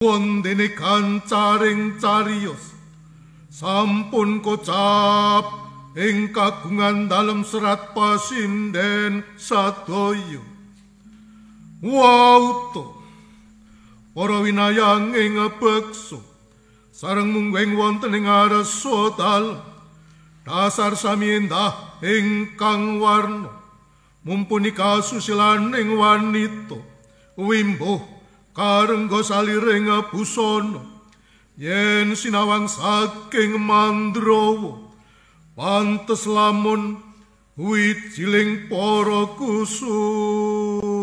wondene gancaring cariyos sampun kocap ing kagungan dalem serat pasinden sadaya. Wauto para winayang ing beksa sareng mungweng wonten ing arsa dalem dasar sami endah ingkang warna mumpuni kasusilan ing wanita wimbuh karengga saliring busana yen sinawang saking Mandrawa pantes lamun wijiling para kusuma.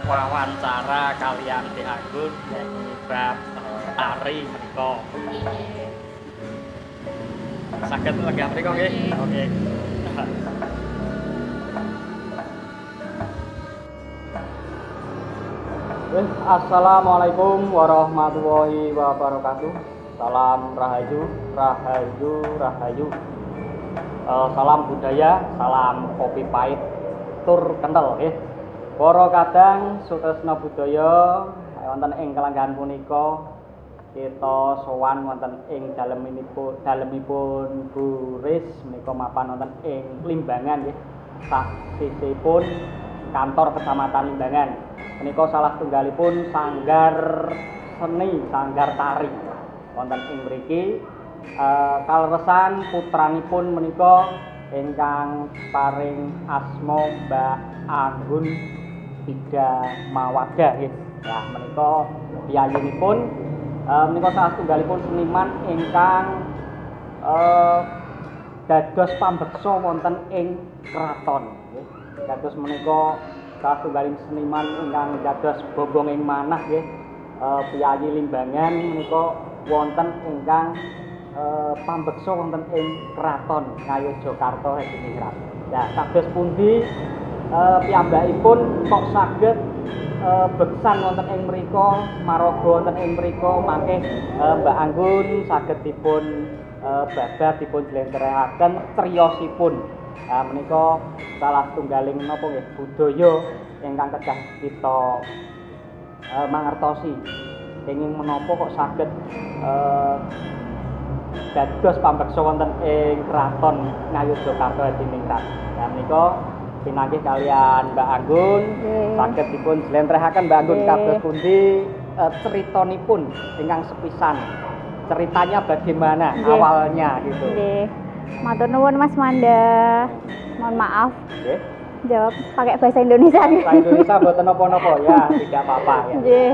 Wawancara kalian dianggut nyanyi bab tari menika. Saged lenggah mriku nggih. Oke. Assalamualaikum warahmatullahi wabarakatuh. Salam rahayu, rahayu, rahayu. Salam budaya, salam kopi pahit, tur kental nggih. Para kadang sutresna budaya wonten ing kelanggahan punika kita sowan wonten ing dalemipun Buris menika mapan wonten ing Limbangan nggih. Sasisipun kantor Kecamatan Limbangan. Menika salah tunggalipun sanggar seni, sanggar tari. Wonten ing mriki kaleresan putranipun menika ingkang paring asma Mbak Anggun Ida Mawadah nggih. Nah menika piyayinipun menika salah tunggalipun seniman ingkang dados pambeksa wonten ing kraton nggih. Dados menika salah tunggaling seniman ingkang dados bombong ing manah nggih. Piyayi Limbangan menika wonten ingkang pambeksa wonten ing kraton Ngayogyakarta Hadiningrat. Nah kados pundi piyambakipun kok saged beksan wonten ing mriku, maraga wonten ing mriku mangke Mbak Anggun saged dipun babar dipun jlentrehake criyosipun. Menika salah tunggaling napa nggih budaya ingkang kedah kita mangertosi kenging menapa kok saged dados pambeksa wonten ing kraton Ngayogyakarta Hadiningrat. Lah menika pinanggih kalian Mbak Anggun saged dipun jlentrehaken Mbak Anggun kados pundi ceritanipun ingkang sepisan. Ceritanya bagaimana awalnya gitu. Nggih. Matur nuwun Mas Manda. Mohon maaf. Nggih. Jawab pakai bahasa Indonesia. Bahasa Indonesia mboten napa-napa ya, tidak apa-apa ya. Nggih.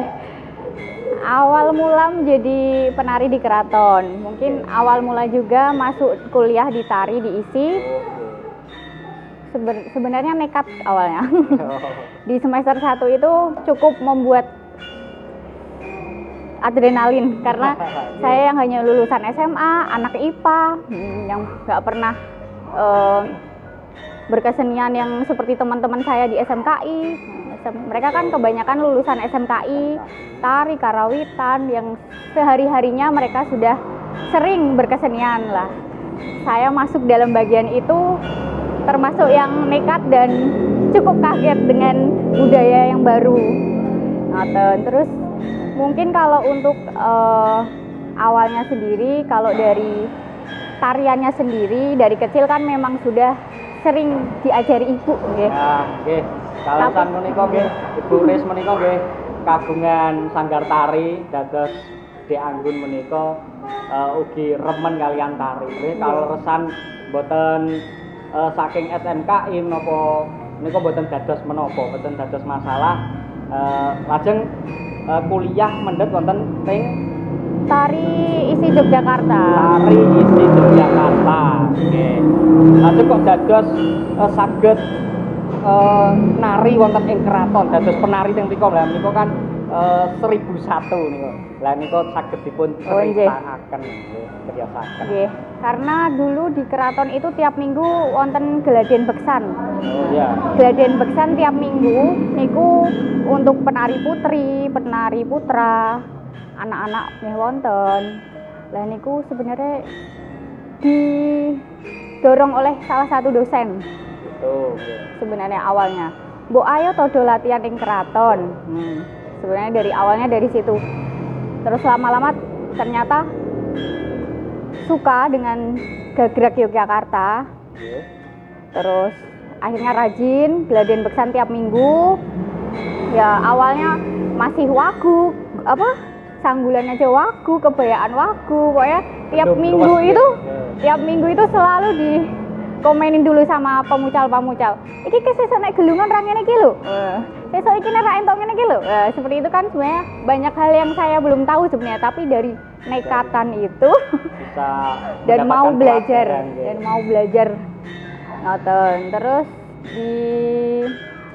Awal mula menjadi penari di keraton. Mungkin awal mula juga masuk kuliah di tari di ISI. Sebenarnya nekat awalnya. Di semester 1 itu cukup membuat adrenalin karena saya yang hanya lulusan SMA, anak IPA, yang nggak pernah berkesenian yang seperti teman-teman saya di SMKI. Mereka kan kebanyakan lulusan SMKI, tari, karawitan, yang sehari-harinya mereka sudah sering berkesenian lah. Saya masuk dalam bagian itu termasuk yang nekat dan cukup kaget dengan budaya yang baru. Nah, terus mungkin kalau untuk awalnya sendiri, kalau dari tariannya sendiri dari kecil kan memang sudah sering diajari ibu nggih. Nah, nggih. Kalasan menika nggih, Ibu Ris menika nggih kagungan sanggar tari dados Dek Anggun menika ugi remen kalian tari. Nggih, kaleresan boten saking SMKI menapa menika boten dados menapa, boten dados masalah. Lajeng kuliah mendhet wonten teng Tari ISI Yogyakarta. Tari ISI Yogyakarta. Nggih. Lajeng kok dados saged nari wonten ing keraton, dados penari teng mriku. Lah menika kan 1001 niku. Lah niku saged dipun critakaken nggih, kriyasaken. Nggih. Karena dulu di keraton itu tiap minggu wonten geladen beksan. Oh iya. Geladen beksan tiap minggu niku untuk penari putri, penari putra, anak-anak nggih wonten. Lah niku sebenarnya didorong oleh salah satu dosen. Betul. Sebenarnya awalnya, "Mbok ayo todo latihan ing keraton." Sebenarnya dari awalnya dari situ. Terus lama-lama ternyata suka dengan gagrag Yogyakarta. Terus akhirnya rajin geladen beksan tiap minggu. Ya awalnya masih wagu, sanggulan aja wagu, kebayaan wagu, pokoknya tiap minggu itu selalu dikomenin dulu sama pemucal-pemucal. Iki sesuk nek gelungan ra ngene iki lho. Sesuk iki nek ra entuk ngene iki lho. Seperti itu kan sebenarnya banyak hal yang saya belum tahu sebenarnya, tapi dari nekatan itu bisa dan mau belajar. Ngoten. Terus di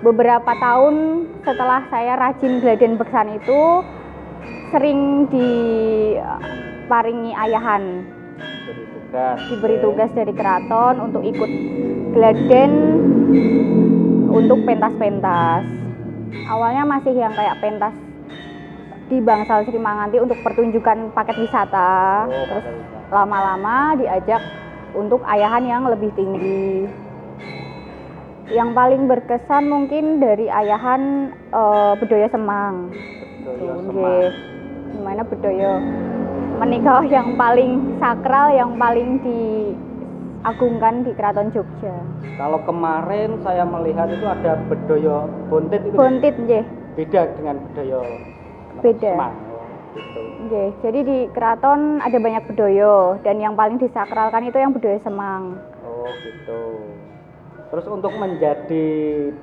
beberapa tahun setelah saya rajin geladen beksan itu sering diparingi ayahan, diberi tugas dari keraton untuk ikut geladen untuk pentas-pentas. Awalnya masih yang kayak pentas di Bangsal Sri Manganti untuk pertunjukan paket wisata. Terus lama-lama diajak untuk ayahan yang lebih tinggi. Yang paling berkesan mungkin dari ayahan Bedoyo Semang. Gimana Bedoyo menikah yang paling sakral, yang paling diagungkan di Keraton Jogja. Kalau kemarin saya melihat itu ada Bedoyo Bontit itu. Bontit nggih. Beda dengan Bedoyo beda. Semang. Gitu. Nggih, jadi di keraton ada banyak bedoyo dan yang paling disakralkan itu yang Bedoyo Semang. Oh, gitu. Terus untuk menjadi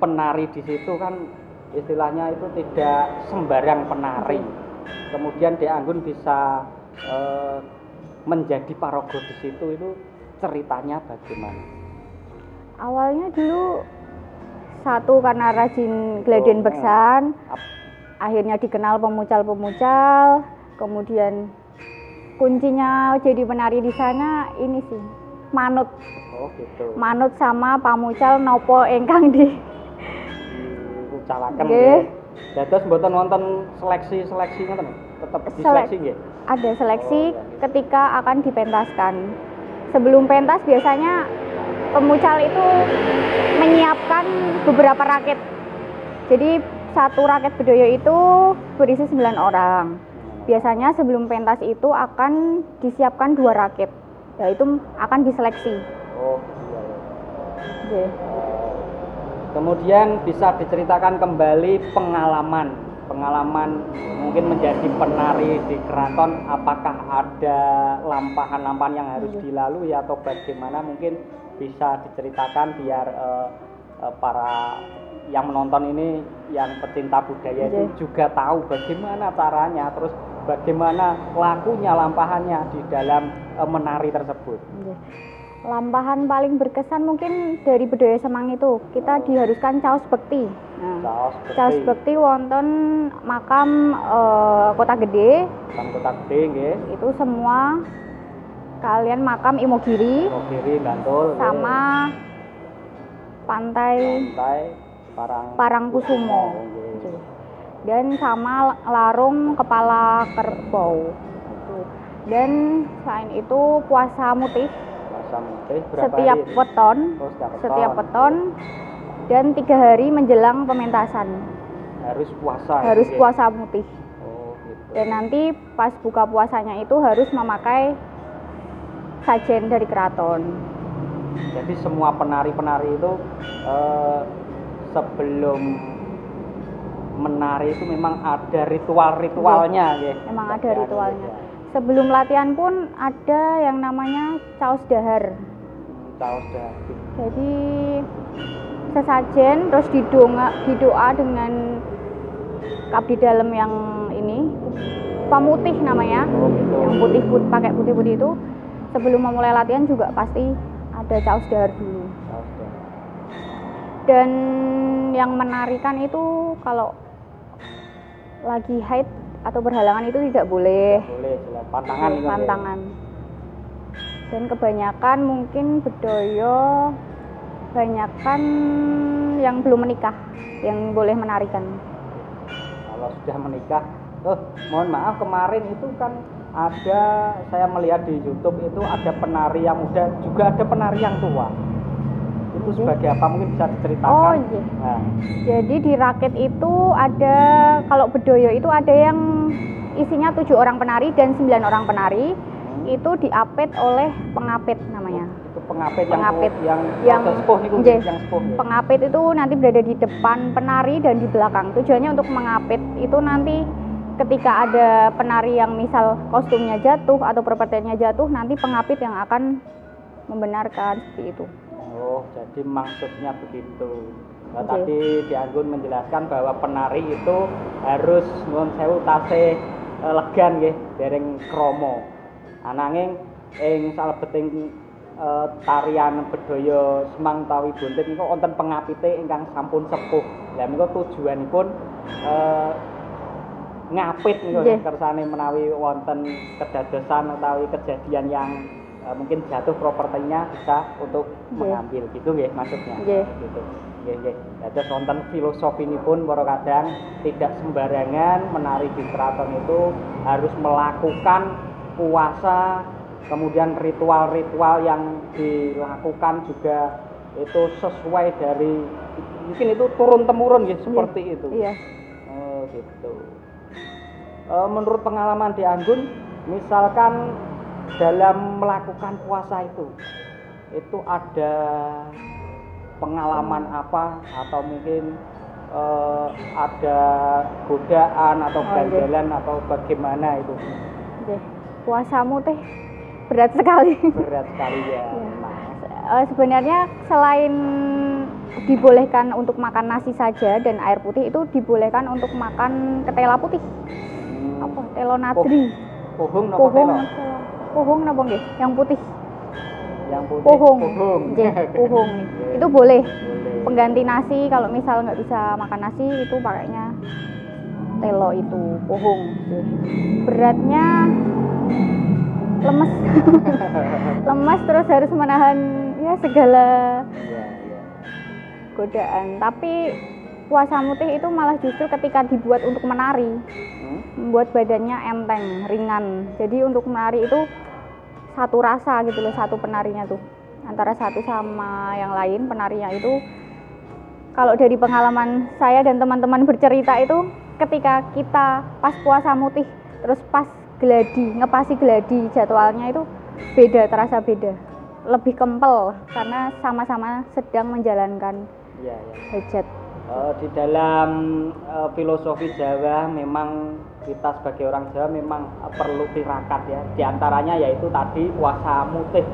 penari di situ kan istilahnya itu tidak sembarang penari. Kemudian Dek Anggun bisa menjadi paraga di situ, itu ceritanya bagaimana? Awalnya dulu satu karena rajin geladen beksan, akhirnya dikenal pemucal-pemucal. Kemudian kuncinya jadi penari di sana ini sih manut. Oh gitu. Manut sama pamucal nopo ingkang diucalaken nggih. Dados mboten wonten seleksi ngoten. Tetep diseleksi nggih. Ada seleksi ketika akan dipentaskan. Sebelum pentas biasanya pemucal itu menyiapkan beberapa rakit. Jadi satu raket bedoyo itu berisi 9 orang. Biasanya sebelum pentas itu akan disiapkan 2 raket, yaitu akan diseleksi. Oh iya. Oke. Kemudian bisa diceritakan kembali pengalaman mungkin menjadi penari di keraton, apakah ada lampahan-lampahan yang harus dilalui atau bagaimana, mungkin bisa diceritakan biar para yang menonton ini, yang pecinta budaya itu juga tahu bagaimana caranya, terus bagaimana lakunya lampahannya di dalam menari tersebut. Lampahan paling berkesan mungkin dari Bedoyo Semang itu, kita diharuskan caos bekti. Nah, caos bekti wonten makam Kota Gede. Kota Gede nggih. Itu semua kalian makam Imogiri. Bantul. Sama pantai Parangkusumo. Dan sama larung kepala kerbau. Dan selain itu puasa mutih. Setiap weton dan 3 hari menjelang pementasan harus puasa mutih. Gitu. Dan nanti pas buka puasanya itu harus memakai sajen dari keraton. Jadi semua penari-penari itu sebelum menari itu memang ada ritual-ritualnya ya. Memang ada ritualnya. Sebelum latihan pun ada yang namanya caos dahar. Jadi sesajen terus didoa dengan abdi dalam yang ini pamutih namanya. Yang putih pakai putih-putih itu sebelum memulai latihan juga pasti ada caos dahar dulu. Dan yang menarikan itu kalau lagi haid atau berhalangan itu tidak boleh. Pantangan. Dan kebanyakan mungkin Bedoyo kebanyakan yang belum menikah yang boleh menarikan. Kalau sudah menikah, mohon maaf, kemarin itu kan ada, saya melihat di YouTube itu ada penari yang muda, juga ada penari yang tua. Itu sebagai apa, mungkin bisa diceritakan? Oh iya. Nah. Jadi di raket itu ada, kalau Bedoyo itu ada yang isinya 7 orang penari dan 9 orang penari. Itu diapit oleh pengapit namanya. Itu pengapit yang sepuh itu, yang sepuh. Pengapit itu nanti berada di depan penari dan di belakang. Tujuannya untuk mengapit itu nanti ketika ada penari yang misal kostumnya jatuh atau perpetenya jatuh, nanti pengapit yang akan membenarkan seperti itu. Oh, jadi maksudnya begitu. Nah, tadi Di Anggun menjelaskan bahwa penari itu harus nuwun sewu tasih legan nggih, dereng kromo. Ananging ing salebeting tarian Bedoyo Semang utawi Buntit niku wonten pengapite ingkang sampun sepuh. Lah menika tujuanipun ngapit niku kersane menawi wonten kedadosan utawi kejadian yang mungkin jatuh propertinya bisa untuk mengambil gitu nggih maksudnya. Gitu. Nggih. Dados wonten filosofinipun para kadang tidak sembarangan menari di keraton itu harus melakukan puasa, kemudian ritual-ritual yang dilakukan juga itu sesuai dari mungkin itu turun-temurun ya seperti itu. Iya. Oh gitu. Menurut pengalaman Di Anggun, misalkan dalam melakukan puasa itu ada pengalaman apa atau mungkin ada godaan atau ganjalan atau bagaimana itu? Puasamu teh berat sekali. Berat sekali ya. Sebenarnya selain dibolehkan untuk makan nasi saja dan air putih, itu dibolehkan untuk makan ketela putih. Apa? Telo natri. Pohong napa telo? Pohong napa nggih? Yang putih. Pohong. Pohong. Itu boleh. Pengganti nasi, kalau misal nggak bisa makan nasi itu pakainya telo itu, pohong. Beratnya lemes terus harus menahan ya segala godaan. Tapi puasa mutih itu malah justru ketika dibuat untuk menari, membuat badannya enteng, ringan. Jadi untuk menari itu satu rasa gitu loh, satu penarinya tuh antara satu sama yang lain penarinya itu kalau dari pengalaman saya dan teman-teman bercerita itu, ketika kita pas puasa mutih terus pas gladi, ngepasi gladi, jadwalnya itu beda, terasa beda, lebih kempel karena sama-sama sedang menjalankan hajat. Di dalam filosofi Jawa memang kita sebagai orang Jawa memang perlu tirakat ya. Di antaranya yaitu tadi puasa mutih.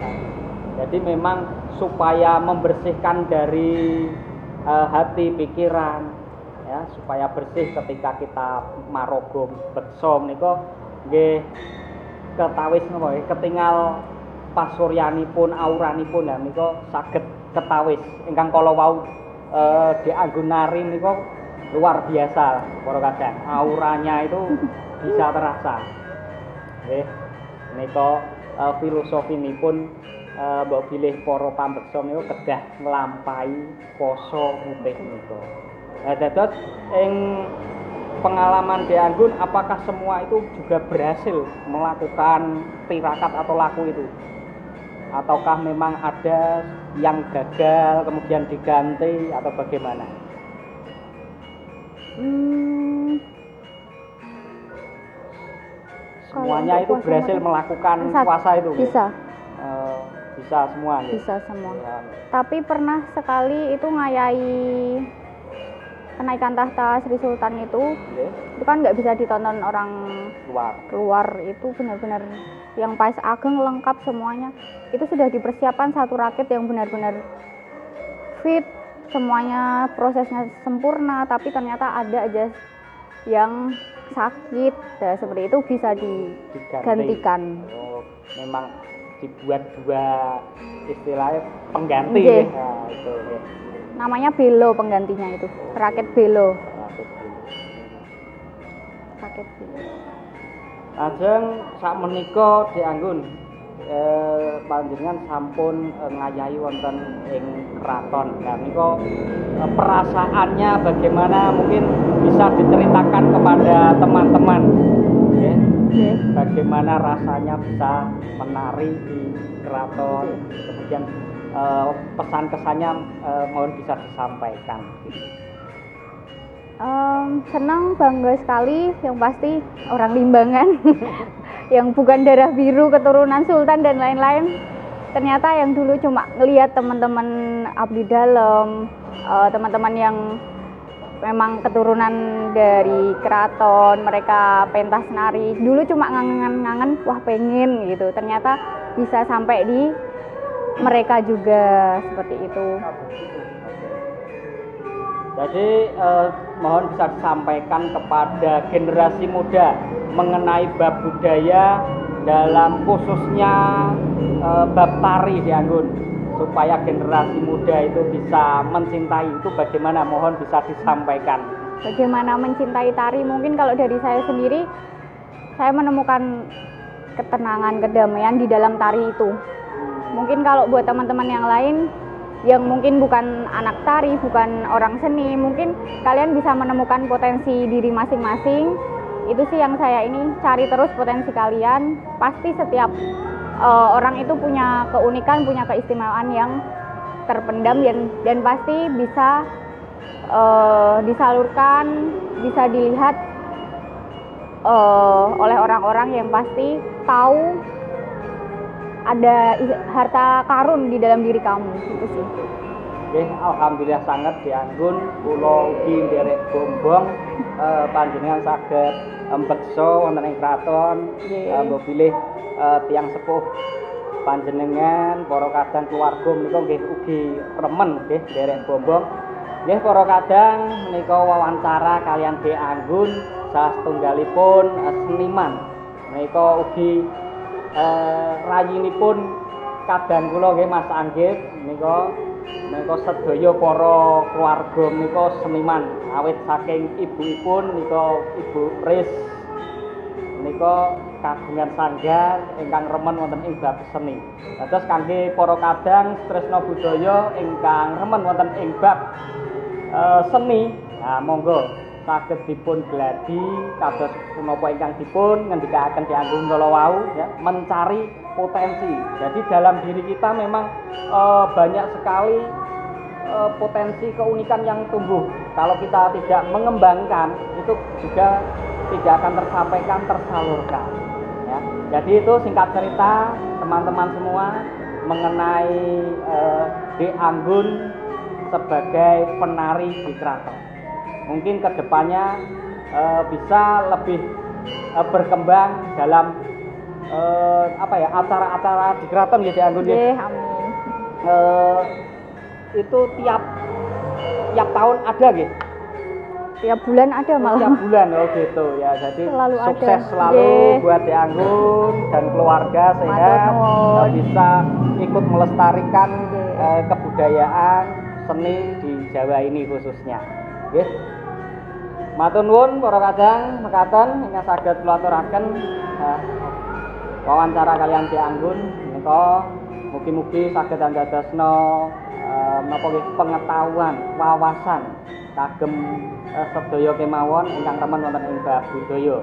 Jadi memang supaya membersihkan dari hati, pikiran ya, supaya bersih ketika kita marogo bekso menika nggih ketawis napa ketingal pasuryanipun auranipun ya menika saged ketawis ingkang kala wau dianggo nari menika luar biasa para kadang. Auranya itu bisa terasa. Nggih. Menika filosofinipun mbok bilih para pambeksa menika kedah nglampahi poso mutih menika. Nah, dados ing pengalaman Dek Anggun, apakah semua itu juga berhasil melakukan tirakat atau laku itu? Ataukah memang ada yang gagal kemudian diganti atau bagaimana? Semuanya itu berhasil melakukan puasa itu? Bisa. Bisa semua? Bisa semua. Ya. Tapi pernah sekali itu ngayai kenaikan tahta Sri Sultan itu kan nggak bisa ditonton orang luar, itu benar-benar yang Pais Ageng lengkap semuanya. Itu sudah dipersiapkan satu rakit yang benar-benar fit, semuanya prosesnya sempurna, tapi ternyata ada aja yang sakit. Nah, seperti itu bisa digantikan. Oh, memang dibuat dua istilahnya pengganti ya. Nah, itu ya. Namanya belo penggantinya itu, rakit belo. Rakit belo. Lajeng sak menika Dek Anggun panjenengan sampun ngayahi wonten ing keraton. Nah menika perasaannya bagaimana, mungkin bisa diceritakan kepada teman-teman. Okay. Bagaimana rasanya bisa menari di keraton, kemudian pesan kesannya mohon bisa disampaikan. Senang, bangga sekali, yang pasti orang Limbangan yang bukan darah biru, keturunan sultan dan lain-lain. Ternyata yang dulu cuma ngelihat teman-teman abdi dalam, teman-teman yang memang keturunan dari keraton, mereka pentas nari, dulu cuma ngangen-ngangen, wah pengen gitu. Ternyata bisa sampai di mereka juga seperti itu. Jadi mohon bisa disampaikan kepada generasi muda mengenai bab budaya, dalam khususnya bab tari Dek Anggun, supaya generasi muda itu bisa mencintai itu bagaimana, mohon bisa disampaikan. Bagaimana mencintai tari, mungkin kalau dari saya sendiri, saya menemukan ketenangan, kedamaian di dalam tari itu. Mungkin kalau buat teman-teman yang lain yang mungkin bukan anak tari, bukan orang seni, mungkin kalian bisa menemukan potensi diri masing-masing. Itu sih yang saya ini cari terus, potensi kalian. Pasti setiap orang itu punya keunikan, punya keistimewaan yang terpendam dan pasti bisa disalurkan, bisa dilihat oleh orang-orang yang pasti tahu ada harta karun di dalam diri kamu, gitu sih. Oke, alhamdulillah sangat Dek Anggun, kula ugi nderek bombong panjenengan saged bekso wonten ing kraton, mbok bilih tiyang sepuh panjenengan para kadang keluarga menika nggih ugi remen nggih nderek bombong. Nggih para kadang menika wawancara kalian Dek Anggun salah setunggalipun seniman. Menika ugi rayinipun kadang kula nggih Mas Anggit menika sedaya para keluarga menika seniman, awit saking ibuipun menika Ibu Pris menika kagungan sanggar ingkang remen wonten ing bab seni. Terus kangge para kadang tresna budaya ingkang remen wonten ing bab seni, nah monggo saged dipun gladi kados punapa ingkang dipun ngendikaaken Dek Anggun kala wau ya, mencari potensi. Jadi dalam diri kita memang banyak sekali potensi keunikan yang tumbuh. Kalau kita tidak mengembangkan, itu juga tidak akan tersampaikan, tersalurkan. Ya. Jadi itu singkat cerita teman-teman semua mengenai De Anggun sebagai penari di keraton. Mungkin kedepannya bisa lebih berkembang dalam acara-acara di keraton ya De Anggun ya. Amin. Itu tiap tahun ada gitu. Tiap bulan ada malah. Tiap bulan gitu ya. Jadi Selalu sukses ada. selalu buat De Anggun dan keluarga sehat, bisa ikut melestarikan kebudayaan seni di Jawa ini khususnya. Nggih. Matur nuwun para kadang mekaten ingkang saged kula aturaken wawancara kalian De Anggun menika mugi-mugi saged andadosna pengetahuan, wawasan kagem sedaya kemawon ingkang remen wonten ing bab budaya.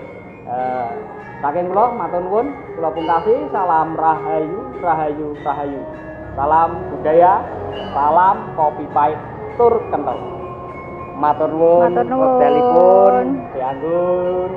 Saking kula matur nuwun, kula pungkasi salam rahayu, rahayu, rahayu. Salam budaya, salam kopi pahit tur kenthel. Matur nuwun, wekdalipun De Anggun.